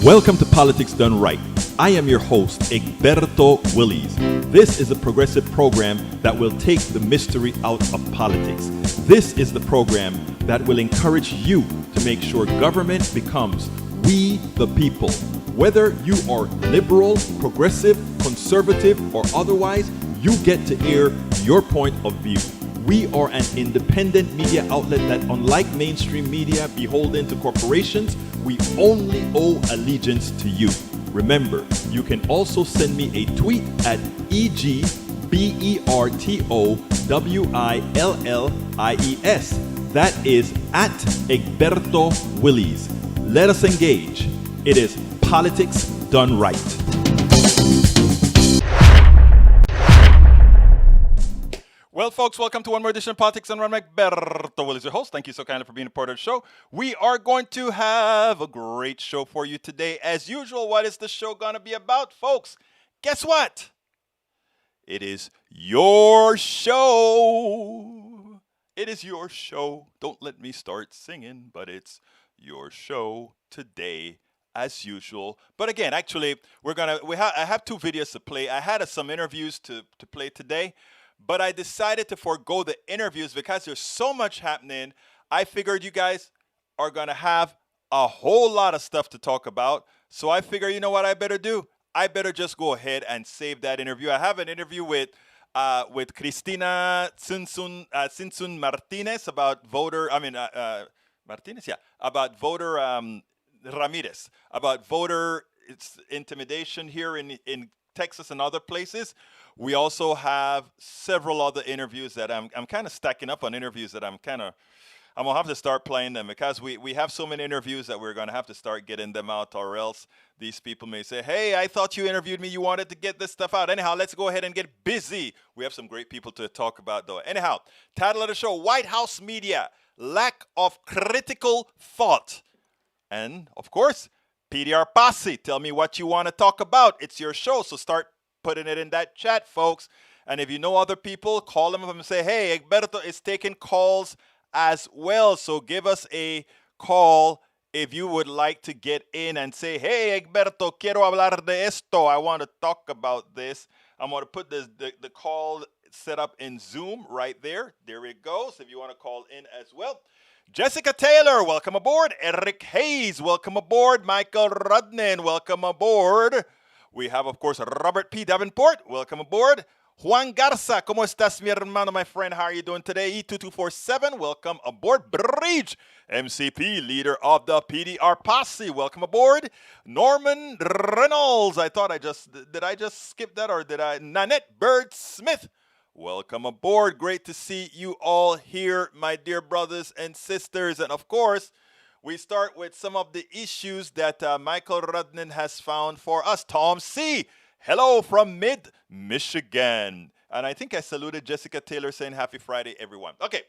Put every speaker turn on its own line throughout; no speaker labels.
Welcome to Politics Done Right. I am your host, Egberto Willies. This is a progressive program that will take the mystery out of politics. This is the program that will encourage you to make sure government becomes we the people. Whether you are liberal, progressive, conservative, or otherwise, you get to air your point of view. We are an independent media outlet that, unlike mainstream media beholden to corporations, we only owe allegiance to you. Remember, you can also send me a tweet at EGBERTOWILLIES. That is at Egberto Willies. Let us engage. It is Politics Done Right. Well, folks, welcome to one more edition of Politics Done Right. I'm Egberto Willies, your host. Thank you so kindly for being a part of the show. We are going to have a great show for you today. As usual, what is the show going to be about, folks? Guess what? It is your show. It is your show. Don't let me start singing, but it's your show today, as usual. But again, actually, I have two videos to play. I had some interviews to play today, but I decided to forego the interviews because there's so much happening. I figured you guys are going to have a whole lot of stuff to talk about. So I figure, you know what I better do? I better just go ahead and save that interview. I have an interview with Cristina Sinsun Martinez about Ramirez, about voter intimidation here in Texas and other places. We also have several other interviews that I'm kind of stacking up on interviews that I'm gonna have to start playing them because we have so many interviews that we're gonna have to start getting them out, or else these people may say, hey, I thought you interviewed me, you wanted to get this stuff out. Anyhow, let's go ahead and get busy. We have some great people to talk about though. Anyhow, title of the show, White House Media, Lack of Critical Thought. And of course, PDR Posse, tell me what you want to talk about. It's your show, so start putting it in that chat, folks. And if you know other people, call them up and say, hey, Egberto is taking calls as well. So give us a call if you would like to get in and say, hey, Egberto, quiero hablar de esto. I want to talk about this. I'm going to put the call set up in Zoom right there. There it goes. If you want to call in as well. Jessica Taylor, welcome aboard. Eric Hayes, welcome aboard. Michael Rudnin, welcome aboard. We have, of course, Robert P. Davenport, welcome aboard. Juan Garza, ¿cómo estás, mi hermano, my friend? How are you doing today? E2247, welcome aboard. Bridge, MCP, leader of the PDR Posse, welcome aboard. Norman Reynolds, did I just skip that, or did I? Nanette Bird Smith, welcome aboard. Great to see you all here, my dear brothers and sisters. And of course, we start with some of the issues that Michael Rudnin has found for us. Tom C., hello from mid-Michigan. And I think I saluted Jessica Taylor saying happy Friday, everyone. Okay.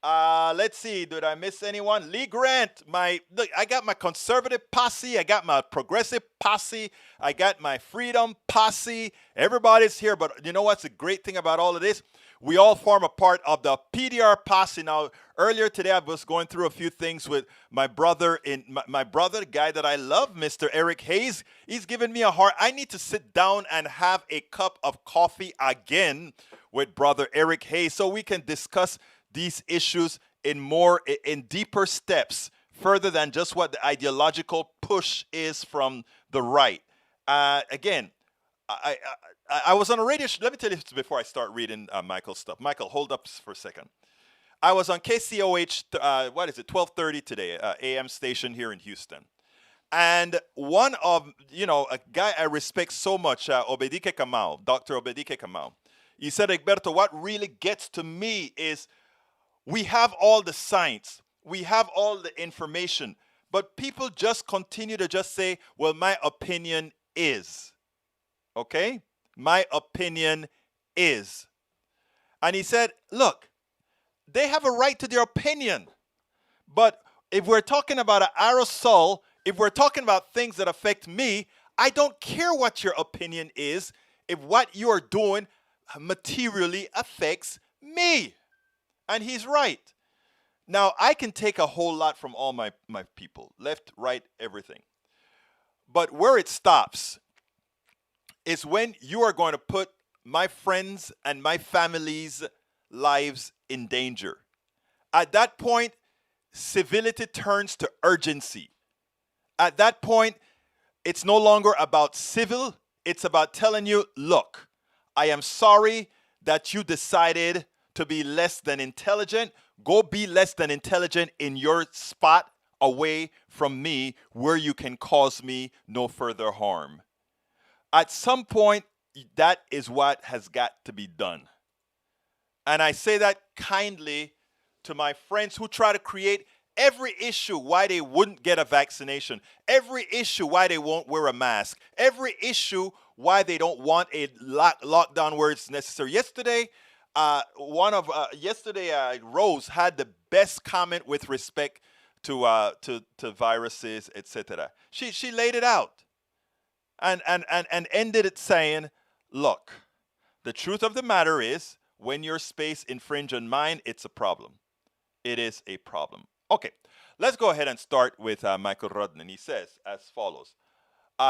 Let's see. Did I miss anyone? Lee Grant. I got my conservative posse. I got my progressive posse. I got my freedom posse. Everybody's here. But you know what's the great thing about all of this? We all form a part of the PDR Posse. Now, earlier today, I was going through a few things with my brother, the guy that I love, Mr. Eric Hayes. He's given me a heart. I need to sit down and have a cup of coffee again with brother Eric Hayes so we can discuss these issues in deeper steps, further than just what the ideological push is from the right. Again, I was on a radio show. Let me tell you this before I start reading Michael's stuff. Michael, hold up for a second. I was on KCOH, 1230 today, AM station here in Houston. And one of, a guy I respect so much, Obedike Kamau, Dr. Obedike Kamau, he said, Egberto, what really gets to me is we have all the science, we have all the information, but people just continue to just say, well, my opinion is. Okay? My opinion is. And he said, look, they have a right to their opinion. But if we're talking about an aerosol, if we're talking about things that affect me, I don't care what your opinion is if what you're doing materially affects me. And he's right. Now, I can take a whole lot from all my people, left, right, everything. But where it stops is when you are going to put my friends and my family's lives in danger. At that point, civility turns to urgency. At that point, it's no longer about civil, it's about telling you, look, I am sorry that you decided to be less than intelligent. Go be less than intelligent in your spot away from me where you can cause me no further harm. At some point, that is what has got to be done. And I say that kindly to my friends who try to create every issue why they wouldn't get a vaccination, every issue why they won't wear a mask, every issue why they don't want a lockdown where it's necessary. Yesterday, Rose had the best comment with respect to viruses, etc. She laid it out and ended it saying, look, the truth of the matter is, when your space infringe on mine, it's a problem. It is a problem. Okay, let's go ahead and start with Michael Rodman. He says as follows.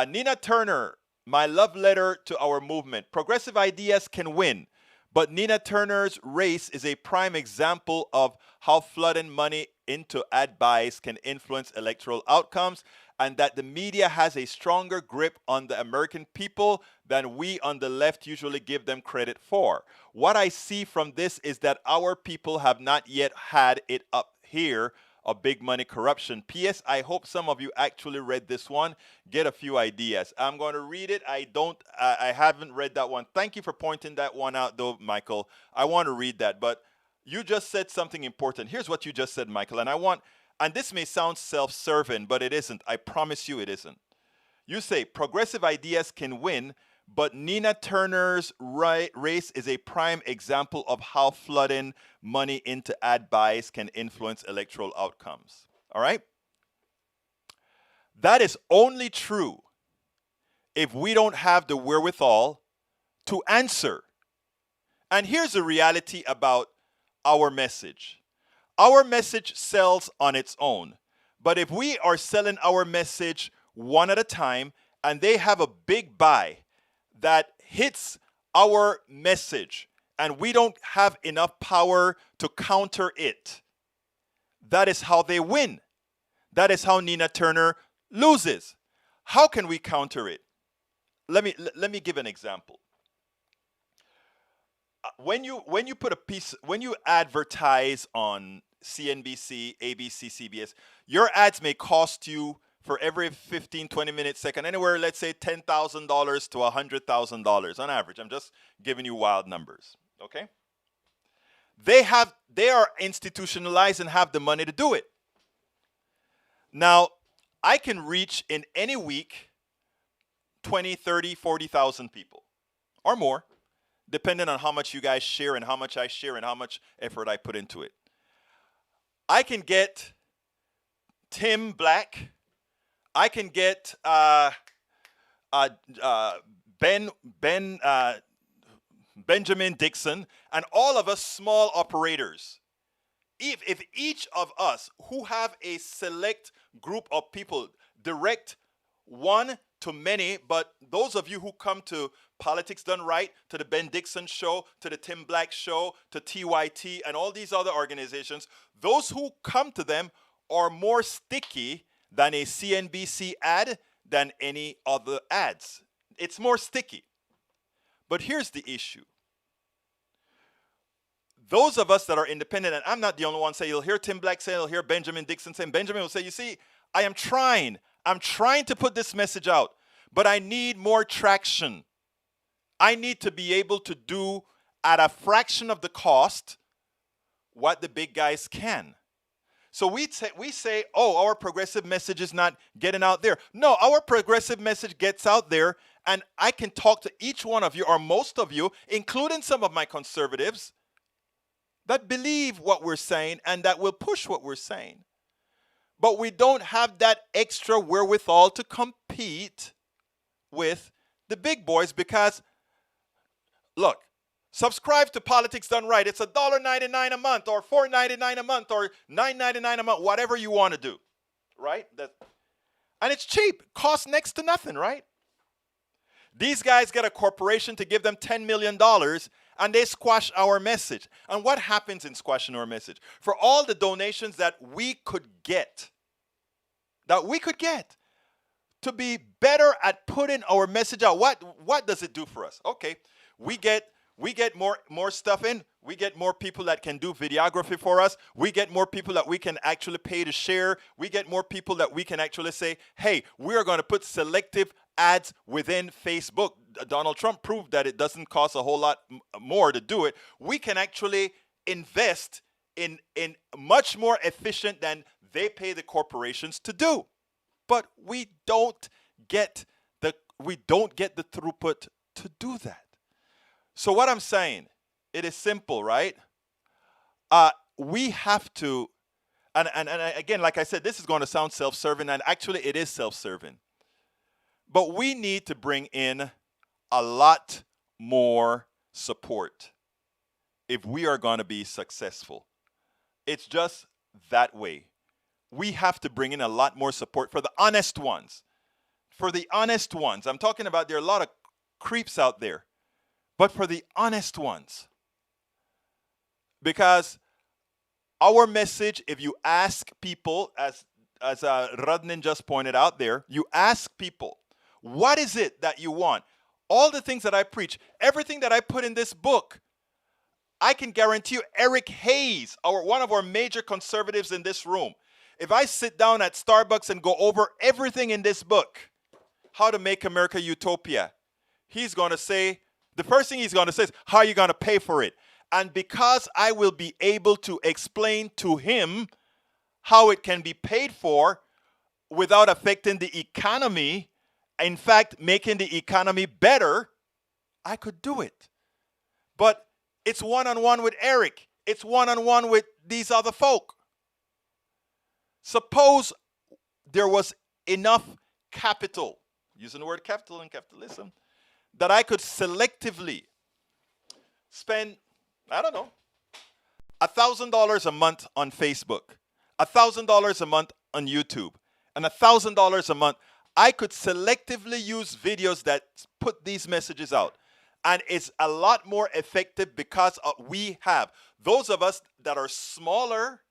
Nina Turner, my love letter to our movement. Progressive ideas can win, but Nina Turner's race is a prime example of how flooding money into ad buys can influence electoral outcomes, and that the media has a stronger grip on the American people than we on the left usually give them credit for. What I see from this is that our people have not yet had it up here of big money corruption. P.S. I hope some of you actually read this one. Get a few ideas. I'm going to read it. I haven't read that one. Thank you for pointing that one out, though, Michael. I want to read that, but you just said something important. Here's what you just said, Michael, and this may sound self-serving, but it isn't. I promise you it isn't. You say progressive ideas can win, but Nina Turner's race is a prime example of how flooding money into ad buys can influence electoral outcomes. All right? That is only true if we don't have the wherewithal to answer. And here's the reality about our message. Our message sells on its own. But if we are selling our message one at a time and they have a big buy that hits our message and we don't have enough power to counter it, that is how they win. That is how Nina Turner loses. How can we counter it? Let me give an example. When you advertise on CNBC, ABC, CBS, your ads may cost you for every 15, 20 minutes, second, anywhere, let's say $10,000 to $100,000 on average. I'm just giving you wild numbers, okay? They are institutionalized and have the money to do it. Now, I can reach in any week 20, 30, 40,000 people or more, depending on how much you guys share and how much I share and how much effort I put into it. I can get Tim Black. I can get Benjamin Dixon, and all of us small operators. If each of us who have a select group of people direct one to many, but those of you who come to Politics Done Right, to the Ben Dixon Show, to the Tim Black Show, to TYT, and all these other organizations, those who come to them are more sticky than a CNBC ad, than any other ads. It's more sticky. But here's the issue. Those of us that are independent, and I'm not the only one say, you'll hear Tim Black say, you'll hear Benjamin Dixon say, and Benjamin will say, you see, I'm trying to put this message out, but I need more traction. I need to be able to do at a fraction of the cost what the big guys can. So we say, oh, our progressive message is not getting out there. No, our progressive message gets out there, and I can talk to each one of you, or most of you, including some of my conservatives, that believe what we're saying and that will push what we're saying. But we don't have that extra wherewithal to compete with the big boys because, look, subscribe to Politics Done Right. It's $1.99 a month or $4.99 a month or $9.99 a month, whatever you want to do, right? And it's cheap, costs next to nothing, right? These guys get a corporation to give them $10 million and they squash our message. And what happens in squashing our message? For all the donations that we could get, to be better at putting our message out, what does it do for us? Okay, we get more stuff in. We get more people that can do videography for us. We get more people that we can actually pay to share. We get more people that we can actually say, hey, we are going to put selective ads within Facebook. Donald Trump proved that it doesn't cost a whole lot more to do it. We can actually invest in much more efficient than they pay the corporations to do. But we don't get the throughput to do that. So what I'm saying, it is simple, right? We have to, and again, like I said, this is going to sound self-serving, and actually it is self-serving. But we need to bring in a lot more support if we are going to be successful. It's just that way. We have to bring in a lot more support for the honest ones. For the honest ones. I'm talking about there are a lot of creeps out there. But for the honest ones. Because our message, if you ask people, as Radnin just pointed out there, you ask people, what is it that you want? All the things that I preach, everything that I put in this book, I can guarantee you Eric Hayes, one of our major conservatives in this room, if I sit down at Starbucks and go over everything in this book, How to Make America Utopia, he's going to say, the first thing he's going to say is, how are you going to pay for it? And because I will be able to explain to him how it can be paid for without affecting the economy, in fact, making the economy better, I could do it. But it's one-on-one with Eric. It's one-on-one with these other folk. Suppose there was enough capital, using the word capital and capitalism, that I could selectively spend, I don't know, $1,000 a month on Facebook, $1,000 a month on YouTube, and $1,000 a month. I could selectively use videos that put these messages out. And it's a lot more effective because we have, those of us that are smaller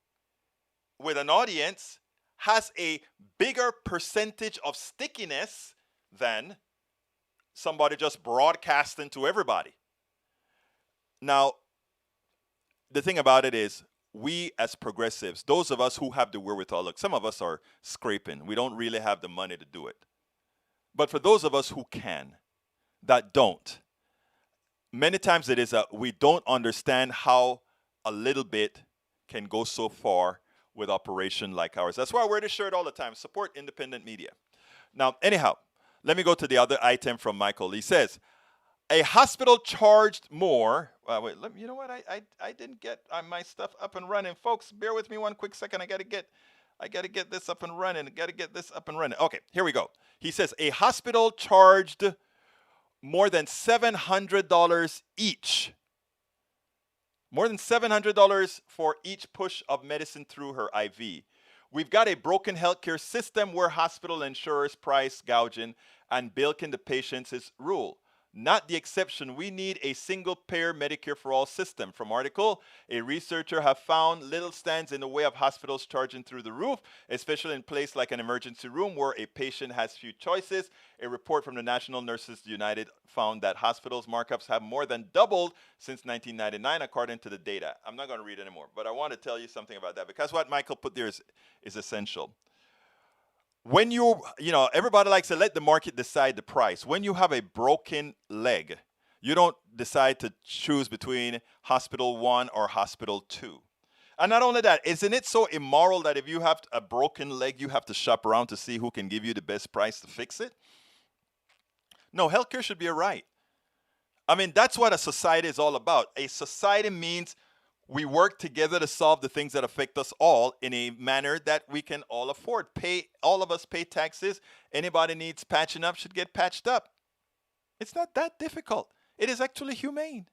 with an audience has a bigger percentage of stickiness than somebody just broadcasting to everybody. Now, the thing about it is, we as progressives, those of us who have the wherewithal, look, some of us are scraping. We don't really have the money to do it. But for those of us who can, that don't, many times it is we don't understand how a little bit can go so far with operation like ours. That's why I wear this shirt all the time. Support independent media. Now, anyhow, let me go to the other item from Michael. He says, a hospital charged more. You know what? I didn't get my stuff up and running. Folks, bear with me one quick second. I got to get this up and running. Okay, here we go. He says, a hospital charged more than $700 each. More than $700 for each push of medicine through her IV. We've got a broken healthcare system where hospital insurers price gouging and bilking the patients is rule. Not the exception. We need a single-payer Medicare for all system. From article, a researcher have found little stands in the way of hospitals charging through the roof, especially in place like an emergency room where a patient has few choices. A report from the National Nurses United found that hospitals' markups have more than doubled since 1999, according to the data. I'm not going to read anymore, but I want to tell you something about that because what Michael put there is essential. When everybody likes to let the market decide the price. When you have a broken leg, you don't decide to choose between hospital 1 or hospital 2. And not only that, isn't it so immoral that if you have a broken leg, you have to shop around to see who can give you the best price to fix it? No, healthcare should be a right. I mean, that's what a society is all about. A society means we work together to solve the things that affect us all in a manner that we can all afford. All of us pay taxes. Anybody needs patching up should get patched up. It's not that difficult. It is actually humane.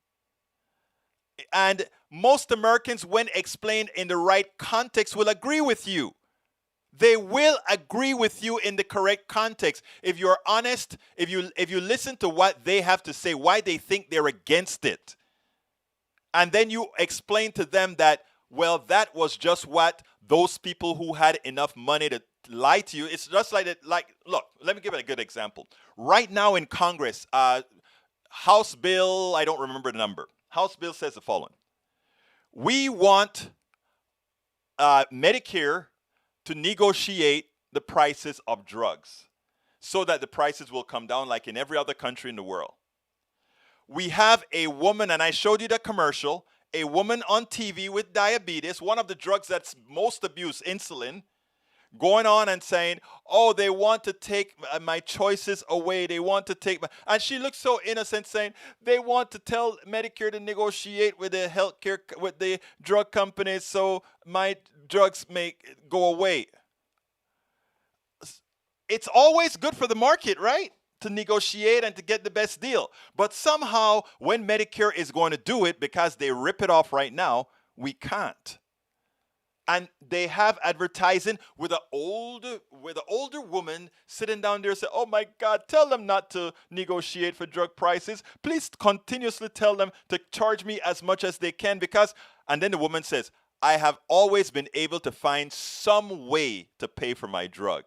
And most Americans, when explained in the right context, will agree with you. They will agree with you in the correct context. If you're honest, if you listen to what they have to say, why they think they're against it, and then you explain to them that, well, that was just what those people who had enough money to lie to you. It's just like it. Like, look, let me give it a good example. Right now in Congress, House Bill, I don't remember the number. House Bill says the following: we want Medicare to negotiate the prices of drugs so that the prices will come down like in every other country in the world. We have a woman, and I showed you the commercial, a woman on TV with diabetes, one of the drugs that's most abused, insulin, going on and saying, oh, they want to take my choices away. They want to take my, and she looks so innocent saying, they want to tell Medicare to negotiate with the healthcare, with the drug companies so my drugs may go away. It's always good for the market, right? To negotiate and to get the best deal. But somehow when Medicare is going to do it, because they rip it off right now, we can't. And they have advertising with an older woman sitting down there saying, oh my God, tell them not to negotiate for drug prices. Please continuously tell them to charge me as much as they can because, and then the woman says, I have always been able to find some way to pay for my drug.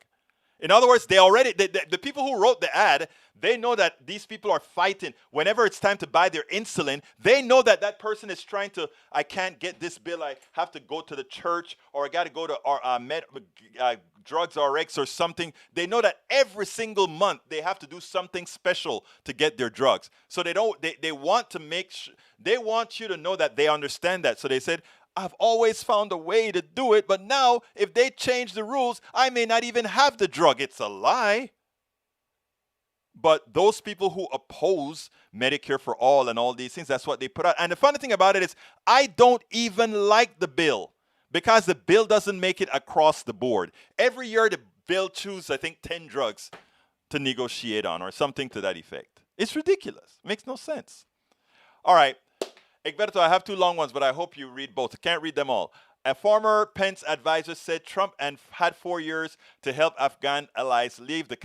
In other words, they already, the people who wrote the ad, they know that these people are fighting. Whenever it's time to buy their insulin, they know that that person is trying to, I can't get this bill. I have to go to the church, or I got to go to Drugs RX or something. They know that every single month they have to do something special to get their drugs. So they want to they want you to know that they understand that. So they said, I've always found a way to do it, but now if they change the rules, I may not even have the drug. It's a lie. But those people who oppose Medicare for all and all these things, that's what they put out. And the funny thing about it is, I don't even like the bill because the bill doesn't make it across the board. Every year the bill chooses, I think, 10 drugs to negotiate on or something to that effect. It's ridiculous. It makes no sense. All right. Egberto, I have two long ones, but I hope you read both. I can't read them all. A former Pence advisor said Trump had 4 years to help Afghan allies leave the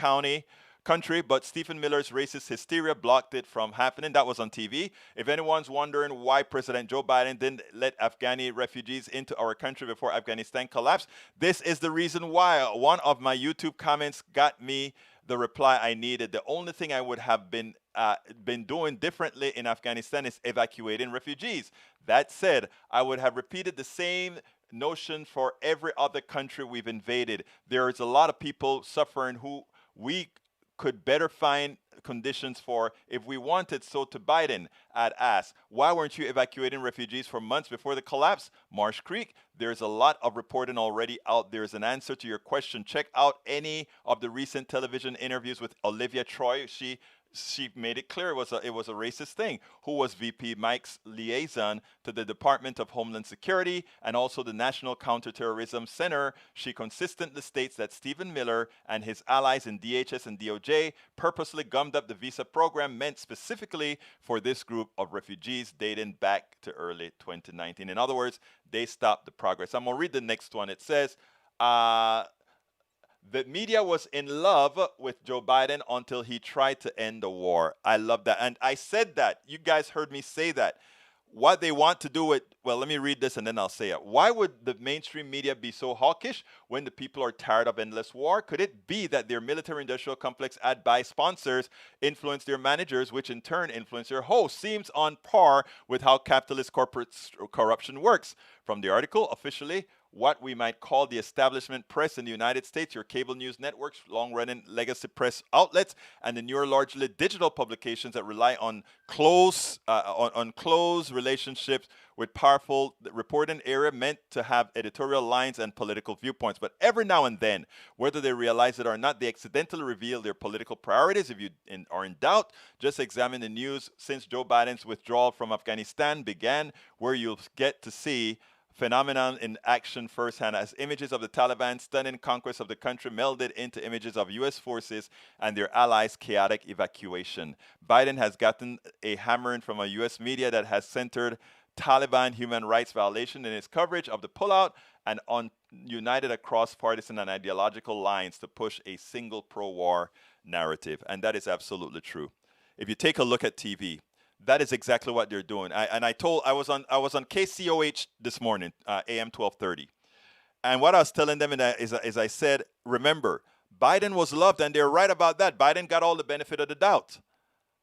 country, but Stephen Miller's racist hysteria blocked it from happening. That was on TV. If anyone's wondering why President Joe Biden didn't let Afghani refugees into our country before Afghanistan collapsed, this is the reason why. One of my YouTube comments got me the reply I needed. The only thing I would have been doing differently in Afghanistan is evacuating refugees. That said, I would have repeated the same notion for every other country we've invaded. There is a lot of people suffering who we could better find conditions for if we wanted. So to Biden, I'd ask, why weren't you evacuating refugees for months before the collapse? Marsh Creek, there's a lot of reporting already out. There's an answer to your question. Check out any of the recent television interviews with Olivia Troy. She made it clear it was a racist thing. Who was VP Mike's liaison to the Department of Homeland Security and also the National Counterterrorism Center. She consistently states that Stephen Miller and his allies in DHS and DOJ purposely gummed up the visa program meant specifically for this group of refugees dating back to early 2019. In other words, they stopped the progress. I'm going to read the next one. It says, the media was in love with Joe Biden until he tried to end the war. I love that. And I said that. You guys heard me say that. What they want to do with, well, let me read this and then I'll say it. Why would the mainstream media be so hawkish when the people are tired of endless war? Could it be that their military-industrial complex ad buy sponsors influence their managers, which in turn influence their hosts? Seems on par with how capitalist corporate corruption works. From the article, officially, what we might call the establishment press in the United States, your cable news networks, long-running legacy press outlets, and the newer largely digital publications that rely on close relationships with powerful reporting area meant to have editorial lines and political viewpoints. But every now and then, whether they realize it or not, they accidentally reveal their political priorities. If you are in doubt, just examine the news since Joe Biden's withdrawal from Afghanistan began, where you'll get to see phenomenon in action firsthand as images of the Taliban's stunning conquest of the country melded into images of U.S. forces and their allies' chaotic evacuation. Biden has gotten a hammering from a U.S. media that has centered Taliban human rights violation in its coverage of the pullout and united across partisan and ideological lines to push a single pro-war narrative. And that is absolutely true. If you take a look at TV, that is exactly what they're doing. I was on KCOH this morning, AM 1230. And what I was telling them is I said, remember, Biden was loved, and they're right about that. Biden got all the benefit of the doubt.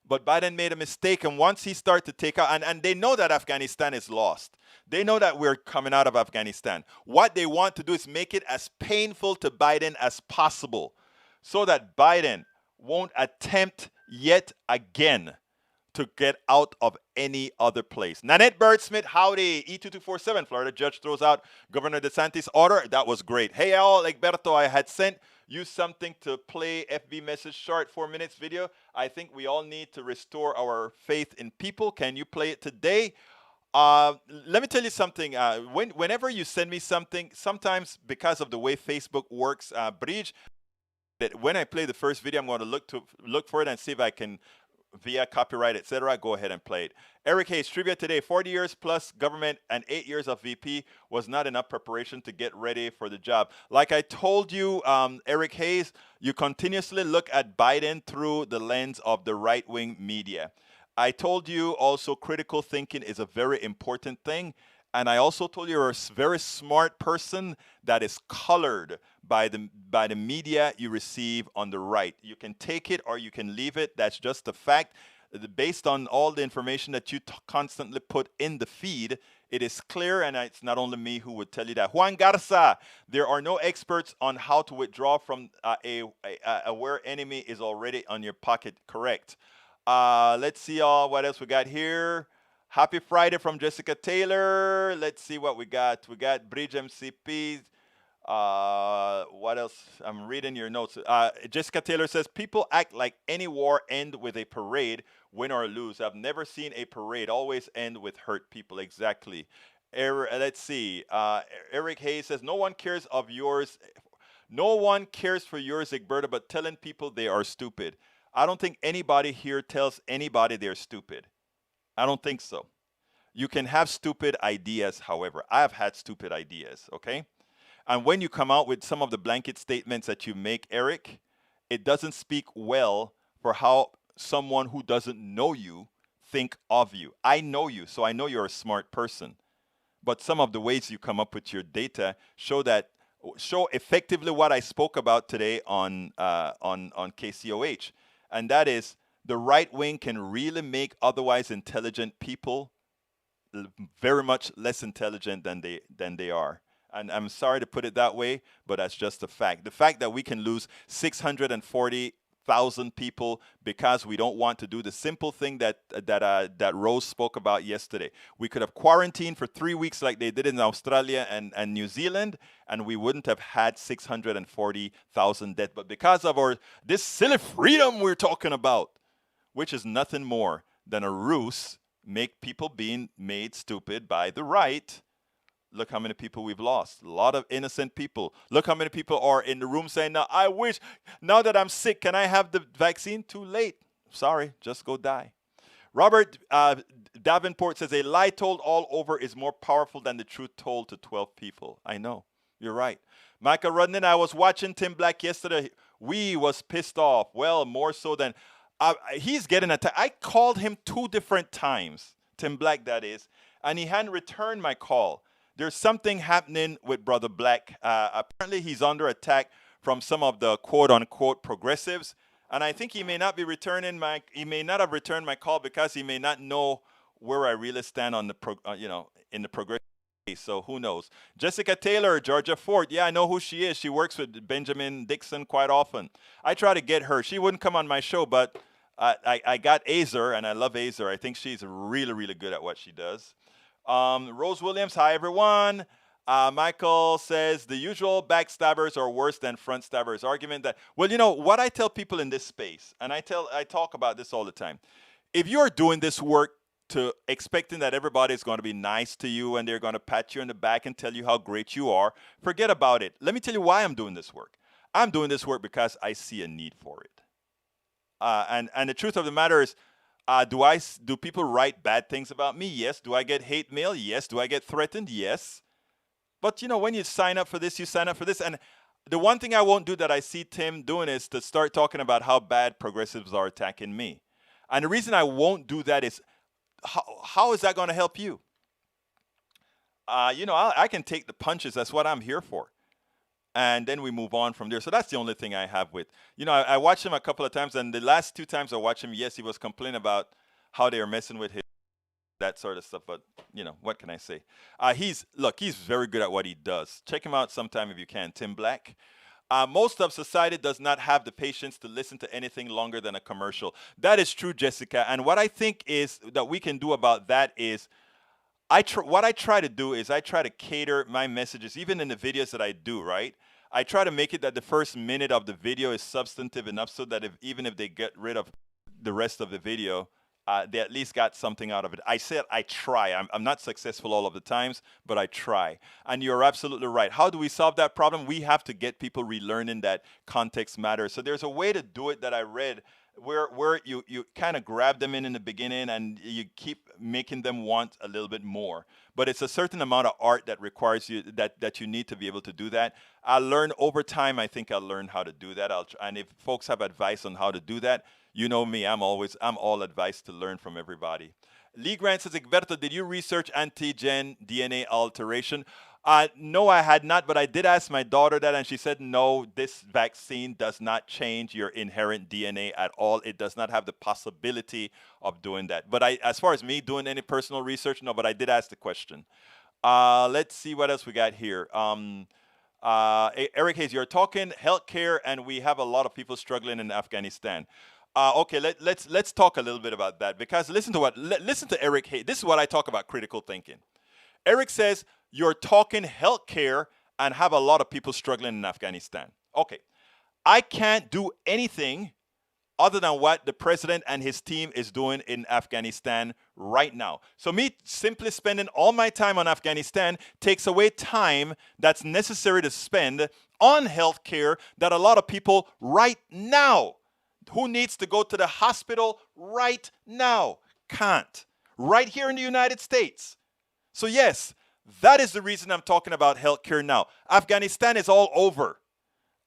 But Biden made a mistake, and once he started to take out, and they know that Afghanistan is lost. They know that we're coming out of Afghanistan. What they want to do is make it as painful to Biden as possible so that Biden won't attempt yet again to get out of any other place. Nanette Birdsmith, howdy. E2247, Florida judge throws out Governor DeSantis' order. That was great. Hey, all, Egberto, I had sent you something to play FB message short 4 minutes video. I think we all need to restore our faith in people. Can you play it today? Let me tell you something. Whenever you send me something, sometimes because of the way Facebook works, Bridge, that when I play the first video, I'm going to look for it and see if I can, via copyright, etc., go ahead and play it. Eric Hayes, trivia today, 40 years plus government and 8 years of VP was not enough preparation to get ready for the job. Like I told you, Eric Hayes, you continuously look at Biden through the lens of the right-wing media. I told you also critical thinking is a very important thing. And I also told you you're a very smart person that is colored by the media you receive on the right. You can take it or you can leave it. That's just a fact. Based on all the information that you constantly put in the feed, it is clear, and it's not only me who would tell you that. Juan Garza, there are no experts on how to withdraw from where enemy is already on your pocket. Correct. Let's see what else we got here. Happy Friday from Jessica Taylor. Let's see what we got. We got Bridge MCP. What else? I'm reading your notes. Jessica Taylor says, people act like any war end with a parade, win or lose. I've never seen a parade always end with hurt people. Exactly. Let's see. Eric Hayes says, no one cares of yours. No one cares for yours, Egberta, but telling people they are stupid. I don't think anybody here tells anybody they're stupid. I don't think so. You can have stupid ideas, however. I have had stupid ideas, okay? And when you come out with some of the blanket statements that you make, Eric, it doesn't speak well for how someone who doesn't know you think of you. I know you, so I know you're a smart person. But some of the ways you come up with your data show effectively what I spoke about today on KCOH, and that is the right wing can really make otherwise intelligent people very much less intelligent than they are. And I'm sorry to put it that way, but that's just a fact. The fact that we can lose 640,000 people because we don't want to do the simple thing that Rose spoke about yesterday. We could have quarantined for 3 weeks like they did in Australia and New Zealand, and we wouldn't have had 640,000 deaths. But because of this silly freedom we're talking about, which is nothing more than a ruse, make people being made stupid by the right. Look how many people we've lost. A lot of innocent people. Look how many people are in the room saying, now I wish, now that I'm sick, can I have the vaccine? Too late. Sorry, just go die. Robert Davenport says, a lie told all over is more powerful than the truth told to 12 people. I know. You're right. Michael Rudnin, I was watching Tim Black yesterday. We was pissed off. Well, more so than... he's getting attacked. I called him 2 different times, Tim Black that is, and he hadn't returned my call. There's something happening with Brother Black. Apparently he's under attack from some of the quote-unquote progressives, and I think he may not have returned my call because he may not know where I really stand on the in the progressive. So who knows? Jessica Taylor, Georgia Ford. Yeah, I know who she is. She works with Benjamin Dixon quite often. I try to get her. She wouldn't come on my show, but I got Azer, and I love Azer. I think she's really, really good at what she does. Rose Williams, hi, everyone. Michael says, the usual backstabbers are worse than front stabbers. Argument that, well, you know, what I tell people in this space, and I talk about this all the time. If you're doing this work to expecting that everybody is going to be nice to you and they're going to pat you on the back and tell you how great you are, forget about it. Let me tell you why I'm doing this work. I'm doing this work because I see a need for it. And the truth of the matter is, Do people write bad things about me? Yes. Do I get hate mail? Yes. Do I get threatened? Yes. But when you sign up for this, you sign up for this. And the one thing I won't do that I see Tim doing is to start talking about how bad progressives are attacking me. And the reason I won't do that is how is that going to help you? I can take the punches. That's what I'm here for. And then we move on from there. So that's the only thing I have with, I watched him a couple of times, and the last two times I watched him, yes, he was complaining about how they are messing with his, that sort of stuff. But what can I say? He's very good at what he does. Check him out sometime if you can. Tim Black. Most of society does not have the patience to listen to anything longer than a commercial. That is true, Jessica. And what I think is that we can do about that is what I try to do is I try to cater my messages, even in the videos that I do, right? I try to make it that the first minute of the video is substantive enough so that even if they get rid of the rest of the video, they at least got something out of it. I said I try. I'm not successful all of the times, but I try. And you're absolutely right. How do we solve that problem? We have to get people relearning that context matters. So there's a way to do it that I read where you kind of grab them in the beginning and you keep making them want a little bit more. But it's a certain amount of art that requires you that you need to be able to do that. I learned over time. I think I'll learn how to do that. And if folks have advice on how to do that, you know me, I'm all advice to learn from everybody. Lee Grant says, Egberto, did you research antigen DNA alteration? No, I had not, but I did ask my daughter that, and she said, no, this vaccine does not change your inherent DNA at all. It does not have the possibility of doing that. But as far as me doing any personal research, no, but I did ask the question. Let's see what else we got here. Eric Hayes, you're talking healthcare, and we have a lot of people struggling in Afghanistan. Okay, let's talk a little bit about that, because listen to Eric Hayes. This is what I talk about critical thinking. Eric says, you're talking healthcare and have a lot of people struggling in Afghanistan. Okay, I can't do anything other than what the president and his team is doing in Afghanistan right now. So me simply spending all my time on Afghanistan takes away time that's necessary to spend on healthcare that a lot of people right now who needs to go to the hospital right now can't. Right here in the United States. So yes, that is the reason I'm talking about healthcare now. Afghanistan is all over.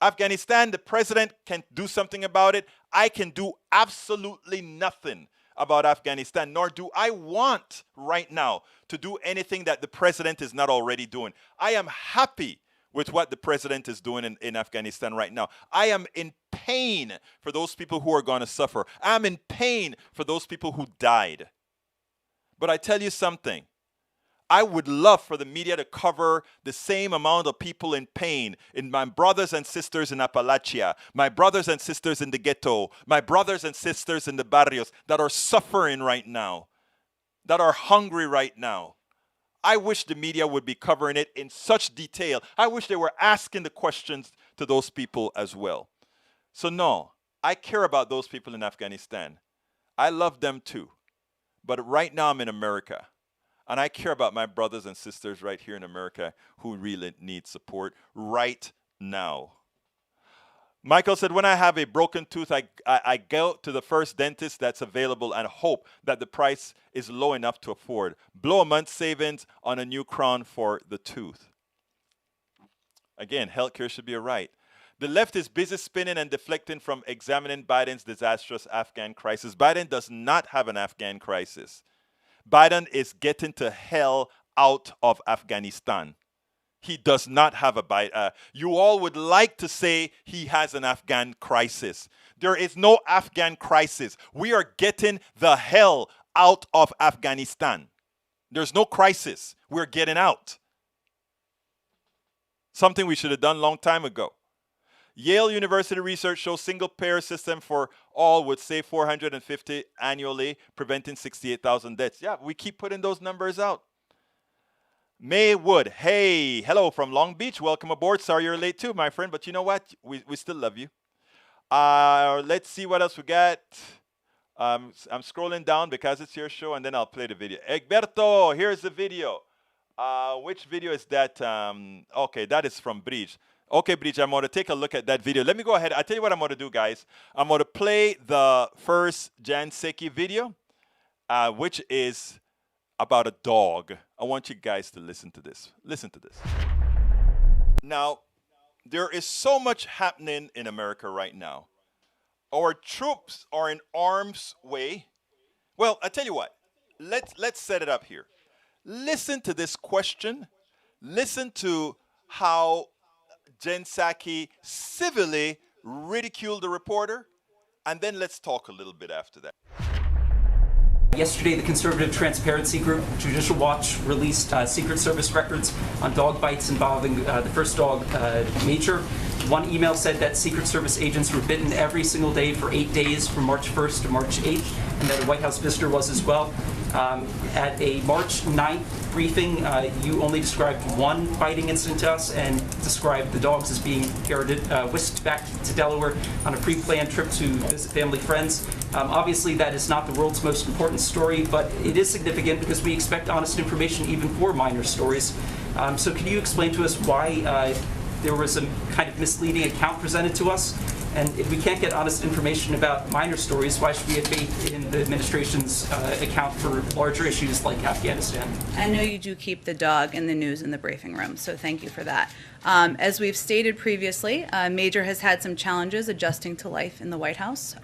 Afghanistan, the president can do something about it. I can do absolutely nothing about Afghanistan, nor do I want right now to do anything that the president is not already doing. I am happy with what the president is doing in Afghanistan right now. I am in pain for those people who are going to suffer. I'm in pain for those people who died. But I tell you something. I would love for the media to cover the same amount of people in pain, in my brothers and sisters in Appalachia, my brothers and sisters in the ghetto, my brothers and sisters in the barrios that are suffering right now, that are hungry right now. I wish the media would be covering it in such detail. I wish they were asking the questions to those people as well. So no, I care about those people in Afghanistan. I love them too. But right now I'm in America. And I care about my brothers and sisters right here in America who really need support right now. Michael said, when I have a broken tooth, I go to the first dentist that's available and hope that the price is low enough to afford. Blow a month's savings on a new crown for the tooth. Again, healthcare should be a right. The left is busy spinning and deflecting from examining Biden's disastrous Afghan crisis. Biden does not have an Afghan crisis. Biden is getting to hell out of Afghanistan. He does not have a you all would like to say he has an Afghan crisis. There is no Afghan crisis. We are getting the hell out of Afghanistan. There's no crisis. We're getting out. Something we should have done a long time ago. Yale University research shows single-payer system for all would save $450 annually, preventing 68,000 deaths. Yeah, we keep putting those numbers out. May Wood, hey, hello from Long Beach. Welcome aboard. Sorry you're late too, my friend, but you know what? We still love you. Let's see what else we got. I'm scrolling down because it's your show, and then I'll play the video. Egberto, here's the video. Which video is that? Okay, that is from Bridge. Okay, Bridge, I'm going to take a look at that video. Let me go ahead. I'll tell you what I'm going to do, guys. I'm going to play the first Jan Seki video, which is about a dog. I want you guys to listen to this. Listen to this. Now, there is so much happening in America right now. Our troops are in arm's way. Well, I tell you what. Let's set it up here. Listen to this question. Listen to how Jen Psaki civilly ridiculed the reporter, and then let's talk a little bit after that.
Yesterday, the conservative transparency group, Judicial Watch, released Secret Service records on dog bites involving the first dog, Major. One email said that Secret Service agents were bitten every single day for 8 days from March 1st to March 8th, and that a White House visitor was as well. At a March 9th briefing, you only described one biting incident to us and described the dogs as being whisked back to Delaware on a pre-planned trip to visit family friends. Obviously, that is not the world's most important story, but it is significant because we expect honest information even for minor stories. So can you explain to us why there was a kind of misleading account presented to us? And if we can't get honest information about minor stories, why should we have faith in the administration's account for larger issues like Afghanistan?
I know you do keep the dog in the news in the briefing room, so thank you for that. As we've stated previously, Major has had some challenges adjusting to life in the White House.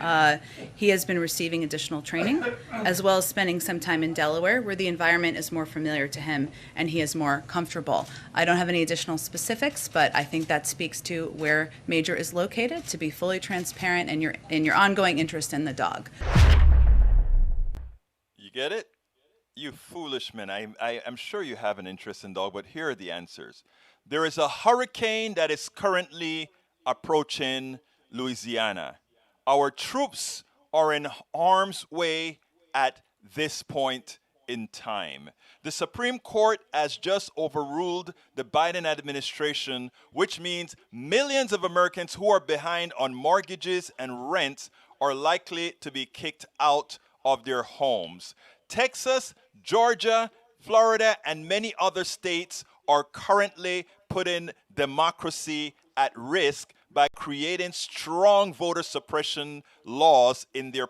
He has been receiving additional training, as well as spending some time in Delaware, where the environment is more familiar to him and he is more comfortable. I don't have any additional specifics, but I think that speaks to where Major is located, to be fully transparent in your ongoing interest in the dog.
You get it? You foolish men. I'm sure you have an interest in dog, but here are the answers. There is a hurricane that is currently approaching Louisiana. Our troops are in harm's way at this point in time. The Supreme Court has just overruled the Biden administration, which means millions of Americans who are behind on mortgages and rents are likely to be kicked out of their homes. Texas, Georgia, Florida, and many other states are currently putting democracy at risk by creating strong voter suppression laws in their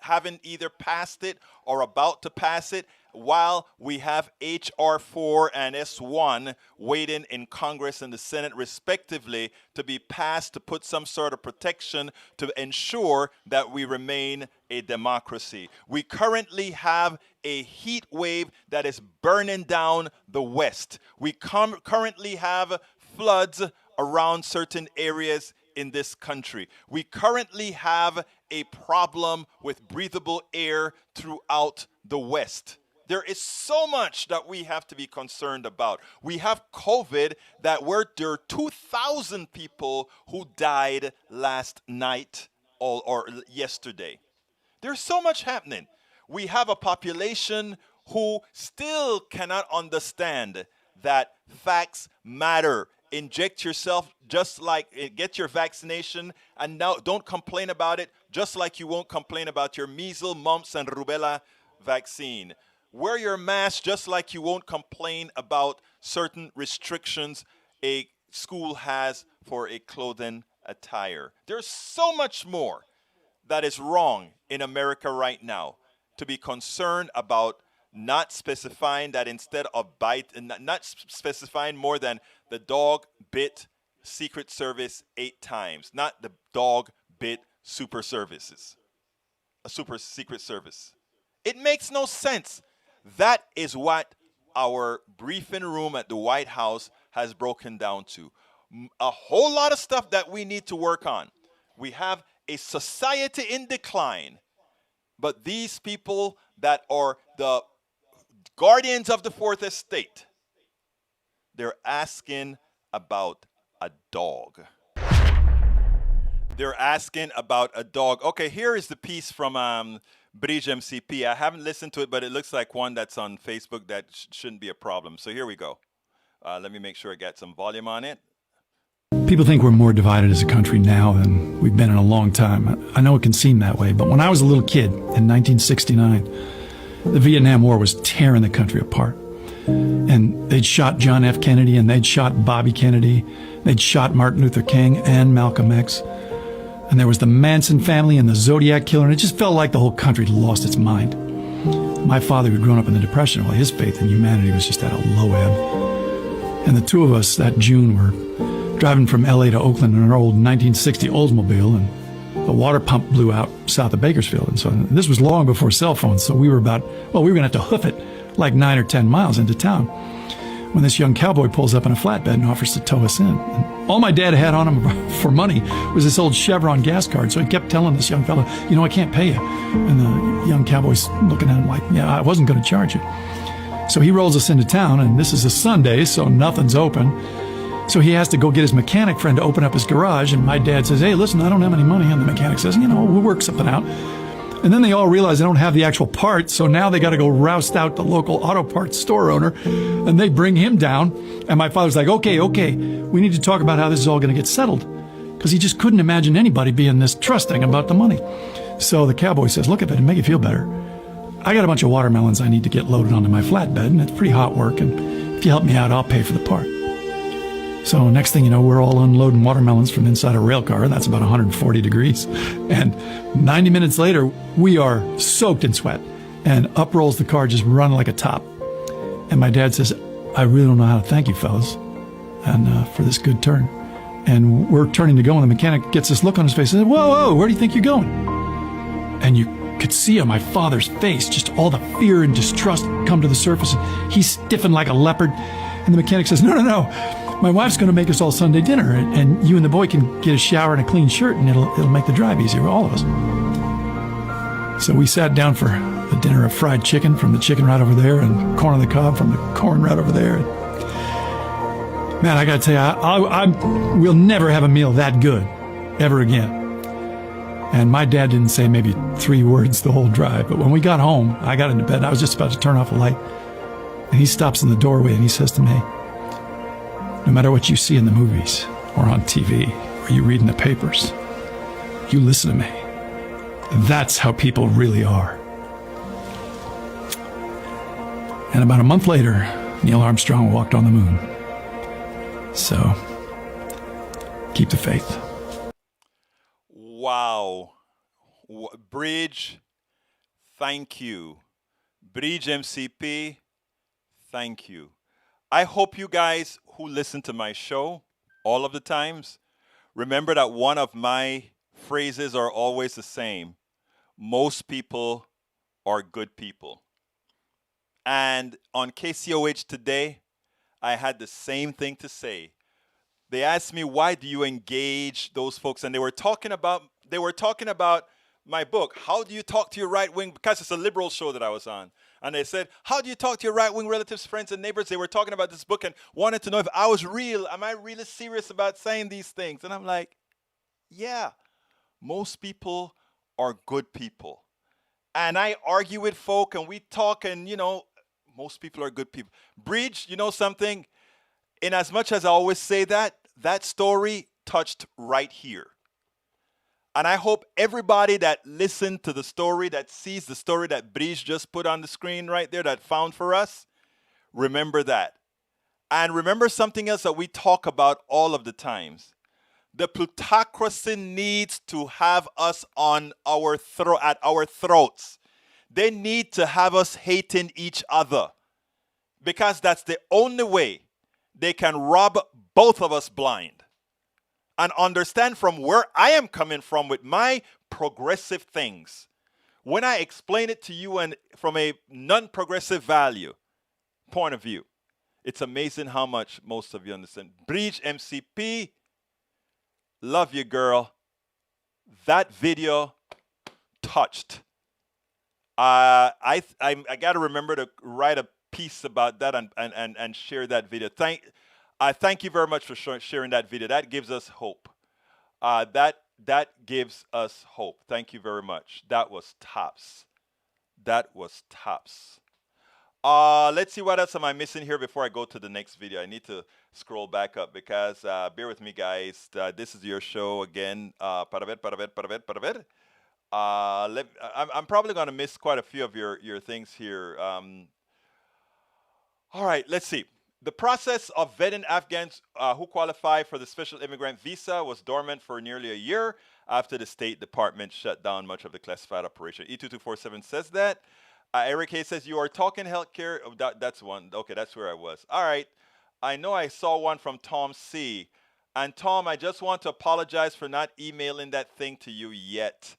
having either passed it or about to pass it, while we have H.R. 4 and S1 waiting in Congress and the Senate respectively to be passed to put some sort of protection to ensure that we remain a democracy. We currently have a heat wave that is burning down the West. We currently have floods around certain areas in this country. We currently have a problem with breathable air throughout the West. There is so much that we have to be concerned about. We have COVID there are 2,000 people who died last night or yesterday. There's so much happening. We have a population who still cannot understand that facts matter. Inject yourself get your vaccination, and now don't complain about it, just like you won't complain about your measles, mumps, and rubella vaccine. Wear your mask just like you won't complain about certain restrictions a school has for a clothing attire. There's so much more that is wrong in America right now to be concerned about not specifying that instead of not specifying more than the dog bit Secret Service 8 times, not the dog bit super services, a super secret service. It makes no sense. That is what our briefing room at the White House has broken down to. A whole lot of stuff that we need to work on. We have a society in decline, but these people that are the guardians of the fourth estate, they're asking about a dog. They're asking about a dog. Okay, here is the piece from Bridge MCP. I haven't listened to it, but it looks like one that's on Facebook that shouldn't be a problem. So here we go. Let me make sure I get some volume on it.
People think we're more divided as a country now than we've been in a long time. I know it can seem that way, but when I was a little kid in 1969, the Vietnam War was tearing the country apart. And they'd shot John F. Kennedy, and they'd shot Bobby Kennedy, they'd shot Martin Luther King and Malcolm X. And there was the Manson family and the Zodiac killer, and it just felt like the whole country lost its mind. My father, who'd grown up in the Depression, well, his faith in humanity was just at a low ebb. And the two of us that June were driving from LA to Oakland in an old 1960 Oldsmobile, and the water pump blew out south of Bakersfield. And so this was long before cell phones, so we were going to have to hoof it like 9 or 10 miles into town when this young cowboy pulls up in a flatbed and offers to tow us in. And all my dad had on him for money was this old Chevron gas card, so he kept telling this young fellow, I can't pay you. And the young cowboy's looking at him like, yeah, I wasn't going to charge you. So he rolls us into town, and this is a Sunday, so nothing's open. So he has to go get his mechanic friend to open up his garage, and my dad says, hey, listen, I don't have any money. And the mechanic says, we'll work something out. And then they all realize they don't have the actual parts, so now they got to go roust out the local auto parts store owner, and they bring him down. And my father's like, okay, we need to talk about how this is all going to get settled, because he just couldn't imagine anybody being this trusting about the money. So the cowboy says, look, if it'd make you feel better, I got a bunch of watermelons I need to get loaded onto my flatbed, and it's pretty hot work, and if you help me out, I'll pay for the part. So next thing you know, we're all unloading watermelons from inside a rail car, and that's about 140 degrees. And 90 minutes later, we are soaked in sweat, and up rolls the car, just running like a top. And my dad says, I really don't know how to thank you, fellas, and for this good turn. And we're turning to go, and the mechanic gets this look on his face and says, whoa, where do you think you're going? And you could see on my father's face just all the fear and distrust come to the surface. He's stiffened like a leopard. And the mechanic says, no. My wife's going to make us all Sunday dinner, and you and the boy can get a shower and a clean shirt, and it'll make the drive easier for all of us. So we sat down for a dinner of fried chicken from the chicken right over there, and corn on the cob from the corn right over there. Man, I got to tell you, we'll never have a meal that good ever again. And my dad didn't say maybe 3 words the whole drive, but when we got home, I got into bed, and I was just about to turn off a light, and he stops in the doorway and he says to me, no matter what you see in the movies or on TV or you read in the papers, you listen to me. That's how people really are. And about a month later, Neil Armstrong walked on the moon. So, keep the faith.
Wow. Bridge, thank you. Bridge MCP, thank you. I hope you guys who listen to my show all of the times remember that one of my phrases are always the same. Most people are good people. And on KCOH today, I had the same thing to say. They asked me, why do you engage those folks? And they were talking about my book. How do you talk to your right wing? Because it's a liberal show that I was on. And they said, how do you talk to your right wing relatives, friends, and neighbors? They were talking about this book and wanted to know if I was real. Am I really serious about saying these things? And I'm like, yeah, most people are good people. And I argue with folk and we talk and, most people are good people. Bridge, you know something? In as much as I always say that story touched right here. And I hope everybody that listened to the story, that sees the story that Bridge just put on the screen right there, that found for us, remember that. And remember something else that we talk about all of the times. The plutocracy needs to have us on at our throats. They need to have us hating each other, because that's the only way they can rob both of us blind. And understand from where I am coming from with my progressive things. When I explain it to you and from a non-progressive value point of view, it's amazing how much most of you understand. Bridge MCP, love you, girl. That video touched. I got to remember to write a piece about that and share that video. Thank you very much for sharing that video. That gives us hope. That gives us hope. Thank you very much. That was tops. That was tops. Let's see what else am I missing here before I go to the next video. I need to scroll back up because bear with me, guys. This is your show again. Para ver. I'm probably going to miss quite a few of your things here. All right, let's see. The process of vetting Afghans who qualify for the special immigrant visa was dormant for nearly a year after the State Department shut down much of the classified operation. E2247 says that. Eric Hayes says, you are talking healthcare. Oh, that's one. Okay, that's where I was. All right. I know I saw one from Tom C. And Tom, I just want to apologize for not emailing that thing to you yet.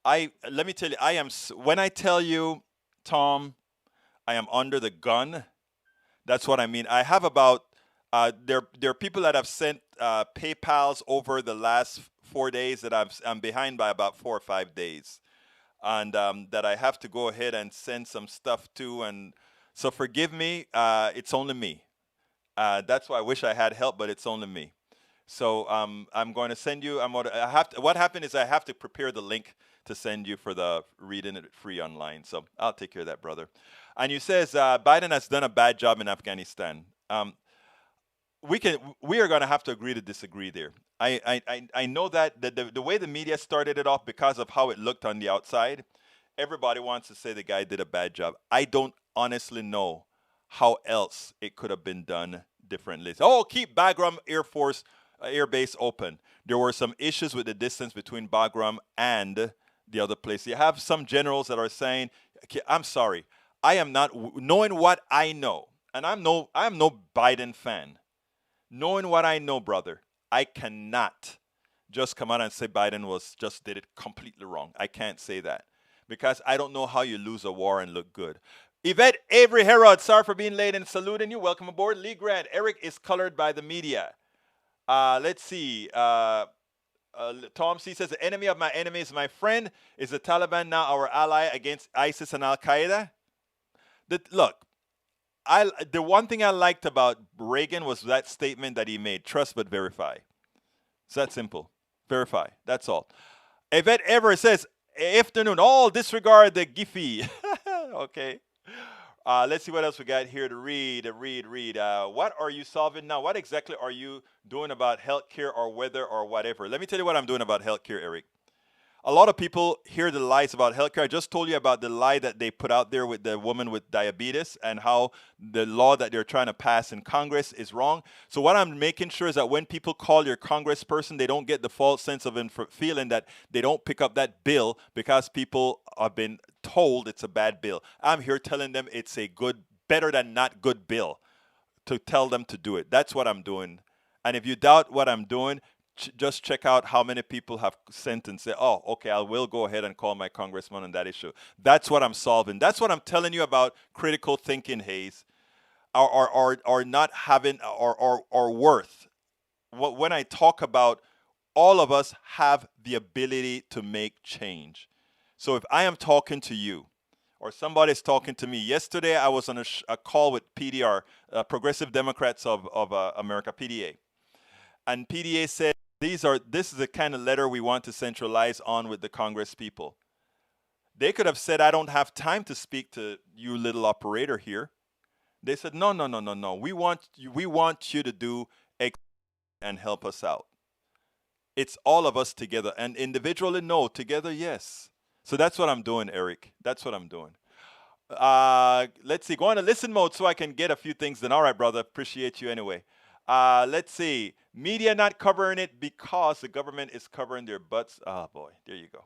Let me tell you, when I tell you, Tom, I am under the gun. That's what I mean. I have about there are people that have sent PayPal's over the last 4 days that I'm behind by about 4 or 5 days, and that I have to go ahead and send some stuff to. And so forgive me. It's only me. That's why I wish I had help, but it's only me. So I'm going to send you. What happened is I have to prepare the link to send you for the reading it free online. So I'll take care of that, brother. And you says Biden has done a bad job in Afghanistan. We are going to have to agree to disagree there. I know that the way the media started it off, because of how it looked on the outside, everybody wants to say the guy did a bad job. I don't honestly know how else it could have been done differently. Oh, keep Bagram Air Base open. There were some issues with the distance between Bagram and the other place. You have some generals that are saying, okay, I'm sorry, I am not, knowing what I know, and I'm no Biden fan. Knowing what I know, brother, I cannot just come out and say Biden did it completely wrong. I can't say that, because I don't know how you lose a war and look good. Yvette Avery Herod, sorry for being late and saluting you. Welcome aboard. Lee Grant, Eric is colored by the media. Let's see. Tom C says, the enemy of my enemy is my friend. Is the Taliban now our ally against ISIS and Al-Qaeda? Look, the one thing I liked about Reagan was that statement that he made, trust but verify. It's that simple. Verify. That's all. Yvette Everett says, afternoon, all disregard the Giphy. Okay. Let's see what else we got here to read. What are you solving now? What exactly are you doing about healthcare or weather or whatever? Let me tell you what I'm doing about healthcare, Eric. A lot of people hear the lies about healthcare. I just told you about the lie that they put out there with the woman with diabetes, and how the law that they're trying to pass in Congress is wrong. So what I'm making sure is that when people call your congressperson, they don't get the false sense of feeling that they don't pick up that bill because people have been told it's a bad bill. I'm here telling them it's a good, better than not good bill, to tell them to do it. That's what I'm doing. And if you doubt what I'm doing, just check out how many people have sent and say, oh, okay, I will go ahead and call my congressman on that issue. That's what I'm solving. That's what I'm telling you about critical thinking, Hayes, or not having, or worth. When I talk about, all of us have the ability to make change. So if I am talking to you, or somebody's talking to me. Yesterday, I was on a call with PDR, Progressive Democrats of America, PDA. And PDA said, this is the kind of letter we want to centralize on with the Congress people. They could have said, I don't have time to speak to you little operator here. They said, no. We want you to do X and help us out. It's all of us together. And individually, no. Together, yes. So that's what I'm doing, Eric. That's what I'm doing. Let's see. Go on to listen mode so I can get a few things done. All right, brother. Appreciate you anyway. Let's see. Media not covering it because the government is covering their butts. Oh, boy. There you go.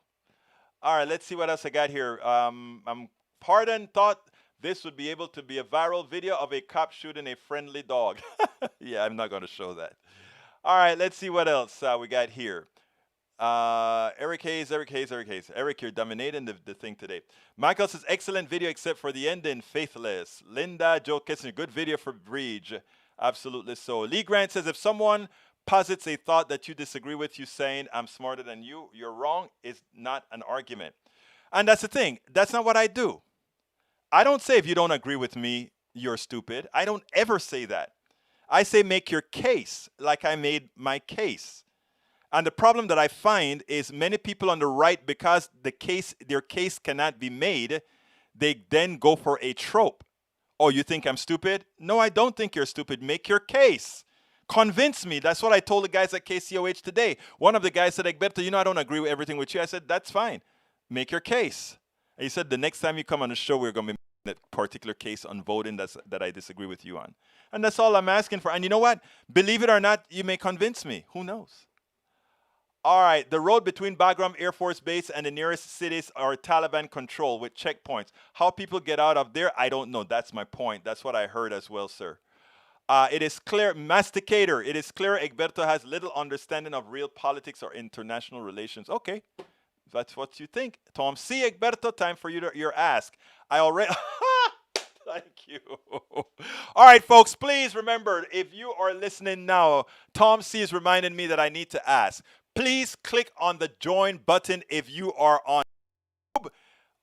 All right. Let's see what else I got here. Pardon thought this would be able to be a viral video of a cop shooting a friendly dog. Yeah, I'm not going to show that. All right. Let's see what else we got here. Eric Hayes. Eric, you're dominating the thing today. Michael says, excellent video except for the ending, faithless. Linda, Joe Kissinger, good video for Breach. Absolutely so. Lee Grant says, if someone posits a thought that you disagree with, you saying, I'm smarter than you, you're wrong, is not an argument. And that's the thing. That's not what I do. I don't say if you don't agree with me, you're stupid. I don't ever say that. I say make your case like I made my case. And the problem that I find is many people on the right, because their case cannot be made, they then go for a trope. Oh, you think I'm stupid? No, I don't think you're stupid. Make your case. Convince me. That's what I told the guys at KCOH today. One of the guys said, Egberto, I don't agree with everything with you. I said, that's fine. Make your case. And he said, the next time you come on the show, we're going to be making that particular case on voting that I disagree with you on. And that's all I'm asking for. And you know what? Believe it or not, you may convince me. Who knows? All right, the road between Bagram Air Force Base and the nearest cities are Taliban control with checkpoints. How people get out of there, I don't know. That's my point. That's what I heard as well, sir. It is clear, Masticator, it is clear Egberto has little understanding of real politics or international relations. Okay, that's what you think. Tom C. Egberto, time for you to your ask. I already... Thank you. All right, folks, please remember, if you are listening now, Tom C is reminding me that I need to ask. Please click on the join button if you are on YouTube.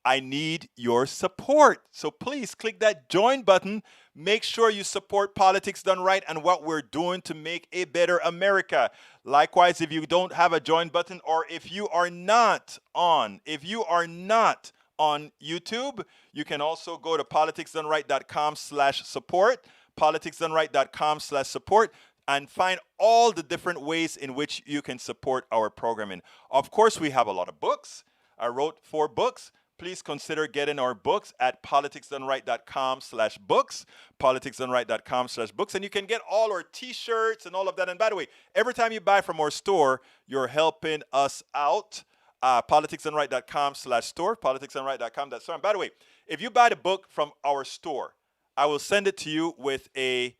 I need your support. So please click that join button. Make sure you support Politics Done Right and what we're doing to make a better America. Likewise, if you don't have a join button, or if you are not on YouTube, you can also go to politicsdoneright.com/support, politicsdoneright.com/support, and find all the different ways in which you can support our programming. Of course, we have a lot of books. I wrote 4 books. Please consider getting our books at politicsdoneright.com/books, politicsdoneright.com/books, and you can get all our t-shirts and all of that. And by the way, every time you buy from our store, you're helping us out. Politicsdoneright.com/store, politicsdoneright.com/store. And by the way, if you buy the book from our store, I will send it to you with a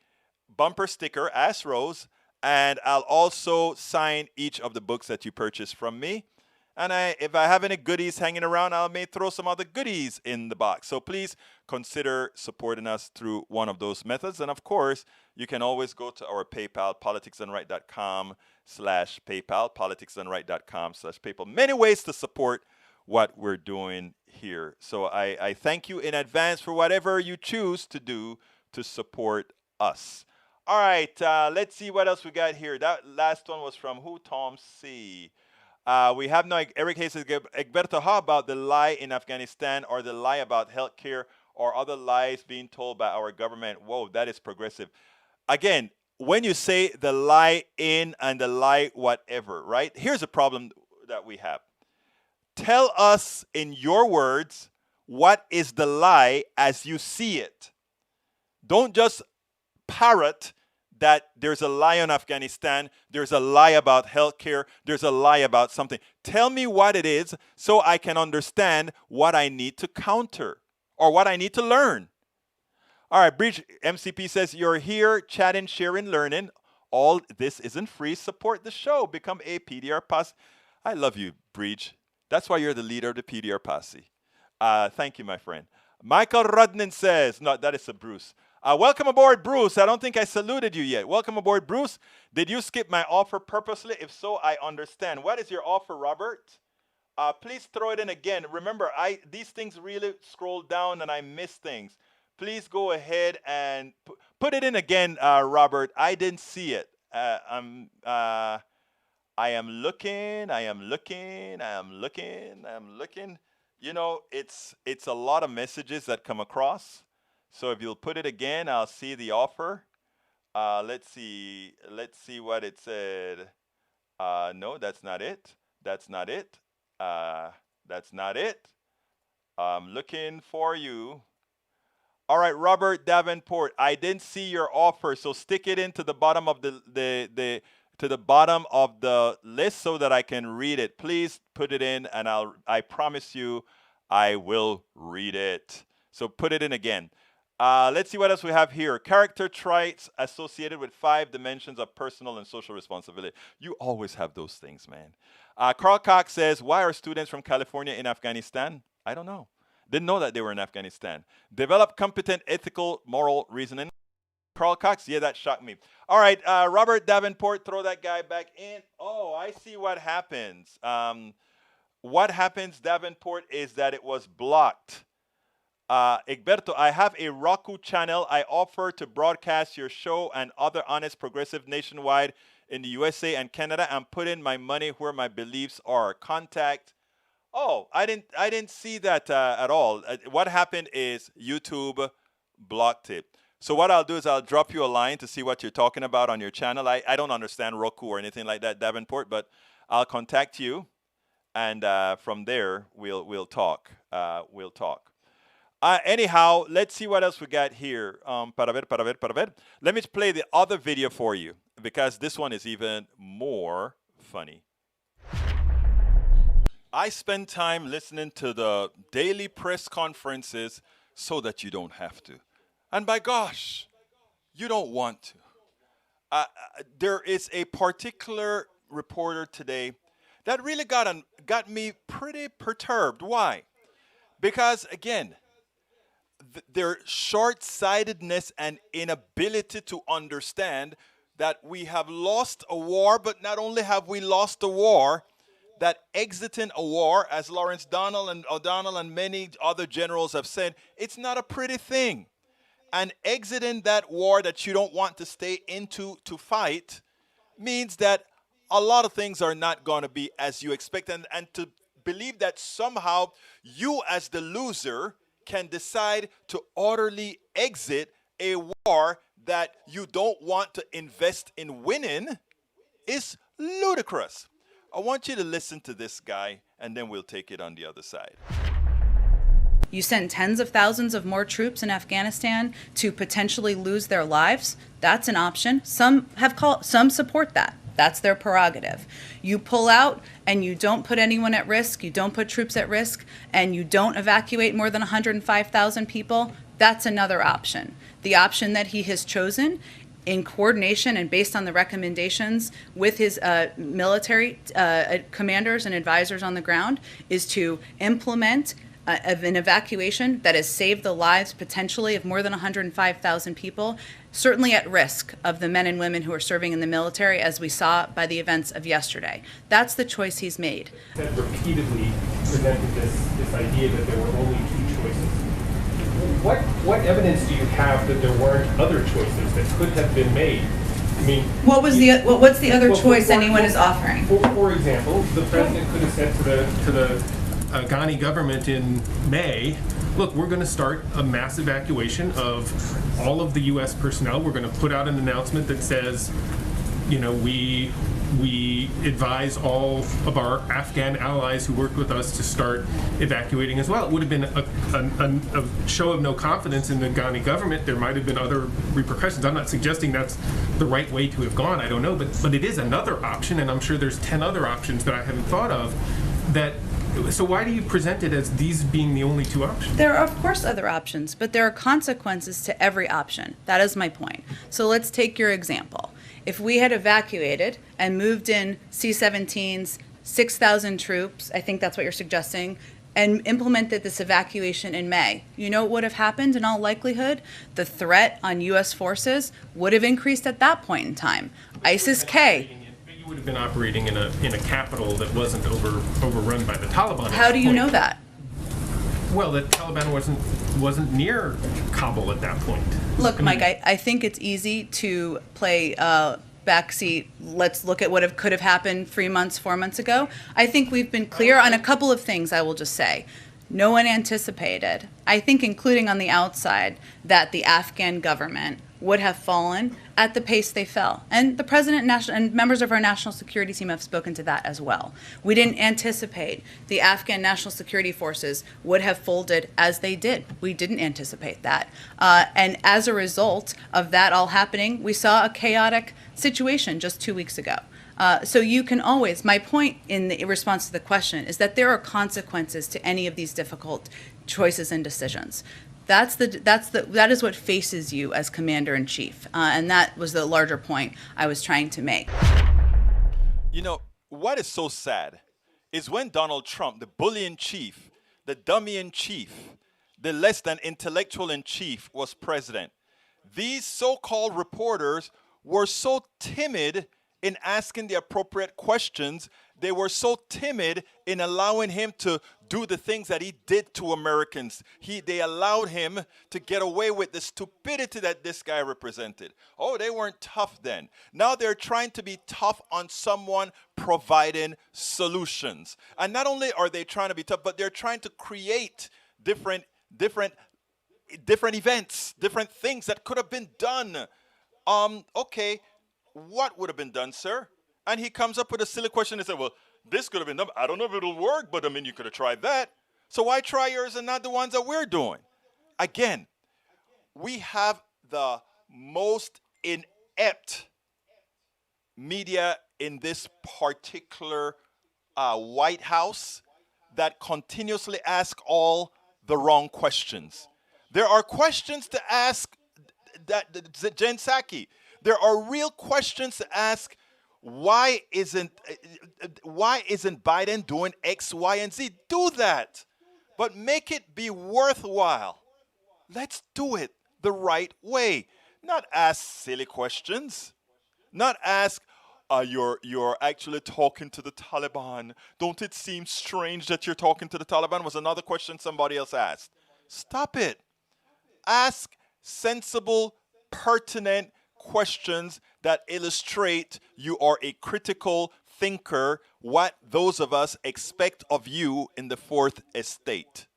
bumper sticker, Ask Rose, and I'll also sign each of the books that you purchase from me. And if I have any goodies hanging around, I may throw some other goodies in the box. So please consider supporting us through one of those methods. And of course, you can always go to our PayPal, politicsdoneright.com/PayPal, politicsdoneright.com/PayPal. Many ways to support what we're doing here. So I thank you in advance for whatever you choose to do to support us. All right, let's see what else we got here. That last one was from who? Tom C. We have no Eric Hayes says, Egberto, how about the lie in Afghanistan or the lie about healthcare or other lies being told by our government? Whoa, that is progressive. Again, when you say the lie in and the lie whatever, right? Here's a problem that we have. Tell us in your words what is the lie as you see it. Don't just parrot that there's a lie on Afghanistan, there's a lie about healthcare, there's a lie about something. Tell me what it is so I can understand what I need to counter or what I need to learn. All right, Bridge MCP says, you're here chatting, sharing, learning. All this isn't free. Support the show. Become a PDR Posse. I love you, Bridge. That's why you're the leader of the PDR Posse. Thank you, my friend. Michael Rudnin says, no, that is a Bruce. Welcome aboard, Bruce. I don't think I saluted you yet. Welcome aboard, Bruce. Did you skip my offer purposely? If so, I understand. What is your offer, Robert? Please throw it in again. Remember, these things really scroll down and I miss things. Please go ahead and put it in again, Robert. I didn't see it. I am looking. You know, it's a lot of messages that come across. So if you'll put it again, I'll see the offer. Let's see what it said. No, that's not it. That's not it. I'm looking for you. All right, Robert Davenport. I didn't see your offer, so stick it into the bottom of the bottom of the list so that I can read it. Please put it in, and I promise you, I will read it. So put it in again. Let's see what else we have here. Character traits associated with 5 dimensions of personal and social responsibility. You always have those things, man. Carl Cox says, why are students from California in Afghanistan? I don't know. Didn't know that they were in Afghanistan. Develop competent, ethical, moral reasoning. Carl Cox, yeah, that shocked me. All right, Robert Davenport, throw that guy back in. Oh, I see what happens. What happens, Davenport, is that it was blocked. Egberto, I have a Roku channel. I offer to broadcast your show and other honest progressive nationwide in the USA and Canada and put in my money where my beliefs are. Contact. Oh, I didn't see that at all. What happened is YouTube blocked it. So what I'll do is I'll drop you a line to see what you're talking about on your channel. I don't understand Roku or anything like that, Davenport, but I'll contact you, and from there we'll talk. Anyhow, let's see what else we got here. Para ver. Let me play the other video for you because this one is even more funny. I spend time listening to the daily press conferences so that you don't have to. And by gosh, you don't want to. There is a particular reporter today that really got me pretty perturbed. Why? Because again, their short-sightedness and inability to understand that we have lost a war, but not only have we lost a war, that exiting a war, as Lawrence O'Donnell and many other generals have said, it's not a pretty thing. And exiting that war that you don't want to stay into to fight means that a lot of things are not going to be as you expect. And to believe that somehow you, as the loser, can decide to orderly exit a war that you don't want to invest in winning is ludicrous. I want you to listen to this guy, and then we'll take it on the other side.
You send tens of thousands of more troops in Afghanistan to potentially lose their lives. That's an option. Some support that. That's their prerogative. You pull out and you don't put anyone at risk, you don't put troops at risk, and you don't evacuate more than 105,000 people. That's another option. The option that he has chosen, in coordination and based on the recommendations with his military commanders and advisors on the ground, is to implement an evacuation that has saved the lives potentially of more than 105,000 people, certainly at risk of the men and women who are serving in the military, as we saw by the events of yesterday. That's the choice he's made.
That repeatedly presented this idea that there were only two choices. What evidence do you have that there weren't other choices that could have been made? I mean,
what's the other choice anyone is offering?
For example, the president could have said to the Ghani government in May, look, we're going to start a mass evacuation of all of the U.S. personnel. We're going to put out an announcement that says, you know, we advise all of our Afghan allies who worked with us to start evacuating as well. It would have been a show of no confidence in the Ghani government. There might have been other repercussions. I'm not suggesting that's the right way to have gone. I don't know, but it is another option, and I'm sure there's 10 other options that I haven't thought of. So why do you present it as these being the only two options?
There are, of course, other options, but there are consequences to every option. That is my point. So let's take your example. If we had evacuated and moved in C-17s, 6,000 troops, I think that's what you're suggesting, and implemented this evacuation in May, you know what would have happened in all likelihood? The threat on U.S. forces would have increased at that point in time. ISIS-K.
You would have been operating in a capital that wasn't overrun by the Taliban.
How do you know that?
Well, the Taliban wasn't near Kabul at that point.
Look, Mike, I think it's easy to play backseat. Let's look at what could have happened 4 months ago. I think we've been clear on a couple of things, I will just say. No one anticipated, I think including on the outside, that the Afghan government would have fallen at the pace they fell. And the president and members of our national security team have spoken to that as well. We didn't anticipate the Afghan national security forces would have folded as they did. We didn't anticipate that. And as a result of that all happening, we saw a chaotic situation just 2 weeks ago. So you can always, my point in the response to the question is that there are consequences to any of these difficult choices and decisions. That is what faces you as commander-in-chief, and that was the larger point I was trying to make.
You know, what is so sad is when Donald Trump, the bully-in-chief, the dummy-in-chief, the less than intellectual-in-chief was president, these so-called reporters were so timid in asking the appropriate questions. They were so timid in allowing him to do the things that he did to Americans. They allowed him to get away with the stupidity that this guy represented. Oh, they weren't tough then. Now they're trying to be tough on someone providing solutions. And not only are they trying to be tough, but they're trying to create different events, different things that could have been done. Okay, what would have been done, sir? And he comes up with a silly question and said, well, this could have been done. I don't know if it'll work, but I mean, you could have tried that. So why try yours and not the ones that we're doing? Again, we have the most inept media in this particular White House that continuously ask all the wrong questions. There are questions to ask Jen Psaki. There are real questions to ask. Why isn't Biden doing X, Y, and Z? Do that, but make it be worthwhile. Let's do it the right way. Not ask silly questions. Not ask, you're actually talking to the Taliban. Don't it seem strange that you're talking to the Taliban? Was another question somebody else asked. Stop it. Ask sensible, pertinent questions that illustrate you are a critical thinker, what those of us expect of you in the fourth estate.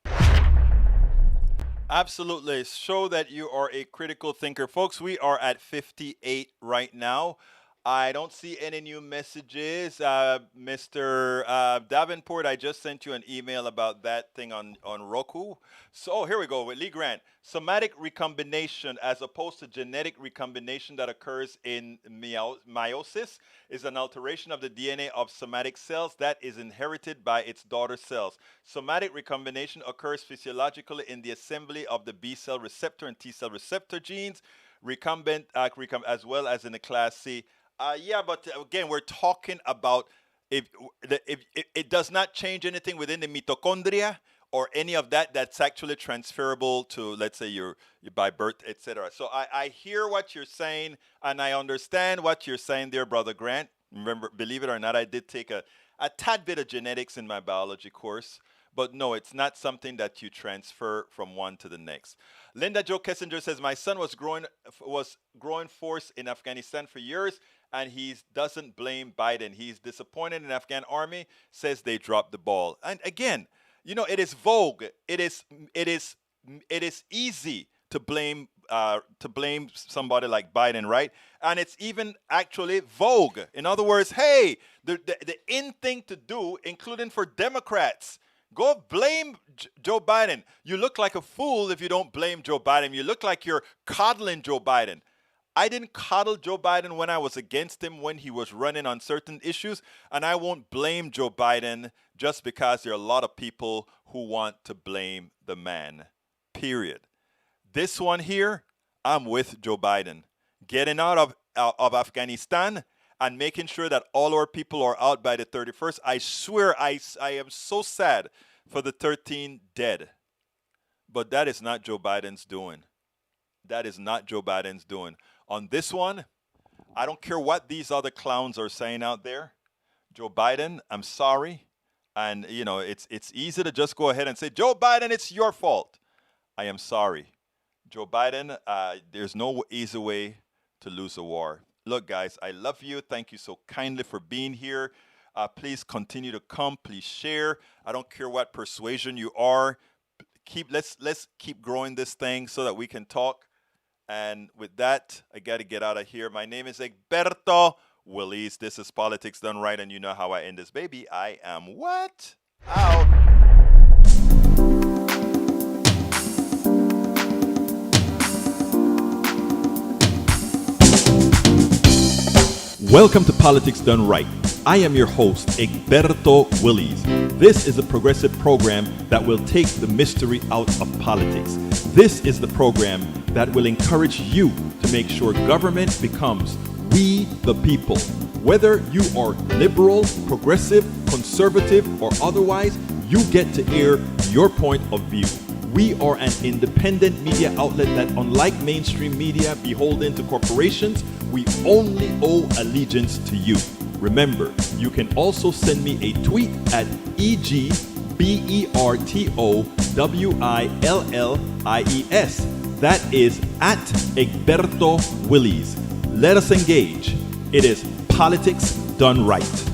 Absolutely. Show that you are a critical thinker. Folks, we are at 58 right now. I don't see any new messages. Mr. Davenport, I just sent you an email about that thing on Roku. So here we go with Lee Grant. Somatic recombination as opposed to genetic recombination that occurs in meiosis is an alteration of the DNA of somatic cells that is inherited by its daughter cells. Somatic recombination occurs physiologically in the assembly of the B cell receptor and T cell receptor genes, recombinant as well as in the class C. Yeah, but again, we're talking about if it does not change anything within the mitochondria or any of that that's actually transferable to, let's say, your by birth, etc. So I hear what you're saying, and I understand what you're saying there, Brother Grant. Remember, believe it or not, I did take a tad bit of genetics in my biology course. But no, it's not something that you transfer from one to the next. Linda Jo Kessinger says, my son was growing force in Afghanistan for years, and he doesn't blame Biden. He's disappointed in the Afghan army, says they dropped the ball. And again, you know, it is vogue. It is easy to blame somebody like Biden, right? And it's even actually vogue. In other words, hey, the in thing to do, including for Democrats, go blame Joe Biden. You look like a fool if you don't blame Joe Biden. You look like you're coddling Joe Biden. I didn't coddle Joe Biden when I was against him when he was running on certain issues, and I won't blame Joe Biden just because there are a lot of people who want to blame the man, period. This one here, I'm with Joe Biden. Getting out of Afghanistan and making sure that all our people are out by the 31st. I swear I am so sad for the 13 dead. But that is not Joe Biden's doing. That is not Joe Biden's doing. On this one, I don't care what these other clowns are saying out there. Joe Biden, I'm sorry. And, you know, it's easy to just go ahead and say, Joe Biden, it's your fault. I am sorry. Joe Biden, there's no easy way to lose a war. Look, guys, I love you. Thank you so kindly for being here. Please continue to come. Please share. I don't care what persuasion you are. Let's keep growing this thing so that we can talk. And with that, I got to get out of here. My name is Egberto Willies. This is Politics Done Right, and you know how I end this, baby. I am what? Out. Welcome to Politics Done Right. I am your host, Egberto Willies. This is a progressive program that will take the mystery out of politics. This is the program that will encourage you to make sure government becomes we the people. Whether you are liberal, progressive, conservative, or otherwise, you get to air your point of view. We are an independent media outlet that, unlike mainstream media beholden to corporations, we only owe allegiance to you. Remember, you can also send me a tweet at EGBERTOWILLIES. That is at Egberto Willies. Let us engage. It is Politics Done Right.